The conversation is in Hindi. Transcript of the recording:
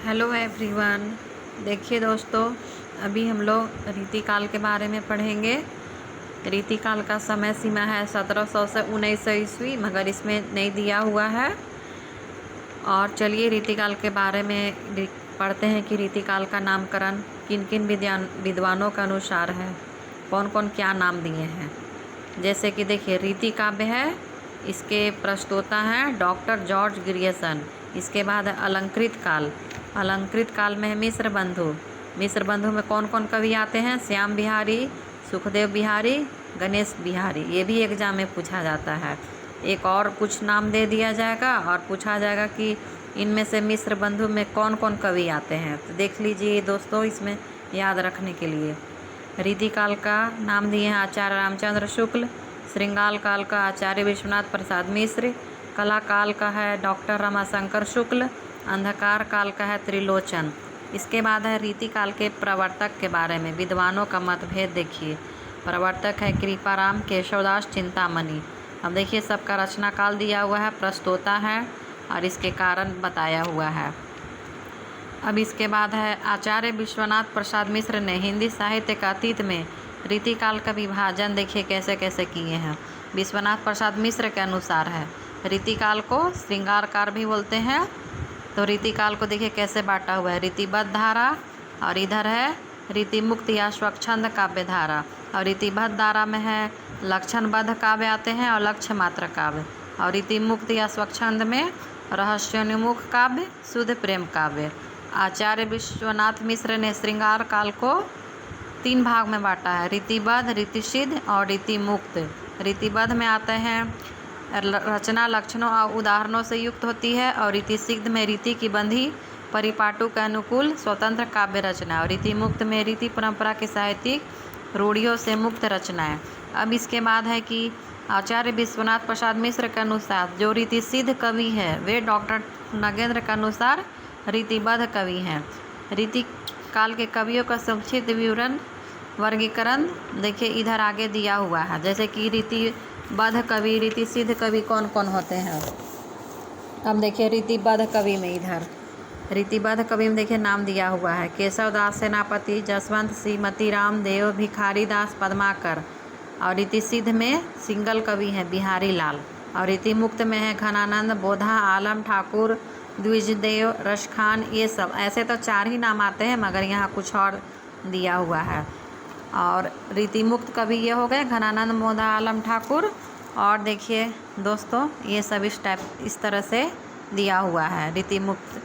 Hello everyone. देखिए दोस्तों, अभी हम लोग रीतिकाल के बारे में पढ़ेंगे। रीतिकाल का समय सीमा है 1700 से 1900 ईस्वी, मगर इसमें नहीं दिया हुआ है। और चलिए रीतिकाल के बारे में पढ़ते हैं कि रीतिकाल का नामकरण किन किन विद्वानों के अनुसार है, कौन कौन क्या नाम दिए हैं। जैसे कि देखिए, रीति काव्य है, इसके प्रस्तोता हैं डॉक्टर जॉर्ज ग्रियर्सन। इसके बाद है अलंकृत काल। अलंकृत काल में है मिश्र बंधु। मिश्र बंधु में कौन कौन कवि आते हैं? श्याम बिहारी, सुखदेव बिहारी, गणेश बिहारी। ये भी एग्जाम में पूछा जाता है। एक और कुछ नाम दे दिया जाएगा और पूछा जाएगा कि इनमें से मिश्र बंधु में कौन कौन कवि आते हैं। तो देख लीजिए दोस्तों, इसमें याद रखने के लिए रीतिकाल का नाम दिए हैं आचार्य रामचंद्र शुक्ल। श्रृंगार काल का आचार्य विश्वनाथ प्रसाद मिश्र। कला काल का है डॉक्टर रमाशंकर शुक्ल। अंधकार काल का है त्रिलोचन। इसके बाद है रीतिकाल के प्रवर्तक के बारे में विद्वानों का मतभेद। देखिए, प्रवर्तक है कृपाराम केशवदास चिंतामणि। अब देखिए, सबका रचना काल दिया हुआ है, प्रस्तोता है और इसके कारण बताया हुआ है। अब इसके बाद है आचार्य विश्वनाथ प्रसाद मिश्र ने हिंदी साहित्य का अतीत में रीतिकाल का विभाजन देखिए कैसे कैसे किए हैं। विश्वनाथ प्रसाद मिश्र के अनुसार है रीतिकाल को श्रृंगार काल भी बोलते हैं। तो रीतिकाल को देखिए कैसे बांटा हुआ है, रीतिबद्ध धारा और इधर है रीतिमुक्त या स्वच्छंद काव्य धारा। और रीतिबद्ध धारा में है लक्षणबद्ध काव्य आते हैं और लक्ष्य मात्र काव्य। और रीतिमुक्त या स्वच्छंद में रहस्योन्मुख काव्य, शुद्ध प्रेम काव्य। आचार्य विश्वनाथ मिश्र ने श्रृंगार काल को 3 भाग में बांटा है, रीतिबद्ध, रीतिसिद्ध और रीतिमुक्त। रीतिबद्ध में आते हैं रचना लक्षणों और उदाहरणों से युक्त होती है। और रीतिसिद्ध में रीति की बंधी परिपाटों के अनुकूल स्वतंत्र काव्य रचना। और रीतिमुक्त में रीति परंपरा की साहित्यिक रूढ़ियों से मुक्त रचनाएं। अब इसके बाद है कि आचार्य विश्वनाथ प्रसाद मिश्र के अनुसार जो रीतिसिद्ध कवि है वे डॉक्टर नगेंद्र के अनुसार रीतिबद्ध कवि हैं। रीति काल के कवियों का संक्षिप्त विवरण वर्गीकरण देखिए इधर आगे दिया हुआ है। जैसे कि रीतिबद्ध कवि, रीतिसिद्ध कवि कौन कौन होते हैं। अब देखिए रीतिबद्ध कवि में इधर रीतिबद्ध कवि में देखिए नाम दिया हुआ है केशवदास सेनापति, जसवंत सिंह, मतीराम देव, भिखारी दास पद्माकर। और रीतिसिद्ध में सिंगल कवि हैं बिहारी लाल। और रीतिमुक्त में है घनानंद, बोधा, आलम ठाकुर, द्विजदेव, रसखान। ये सब ऐसे तो 4 ही नाम आते हैं, मगर यहाँ कुछ और दिया हुआ है। और रीतिमुक्त कवि ये हो गए घनानंद, बोधा, आलम ठाकुर। और देखिए दोस्तों, ये सब इस तरह से दिया हुआ है रीतिमुक्त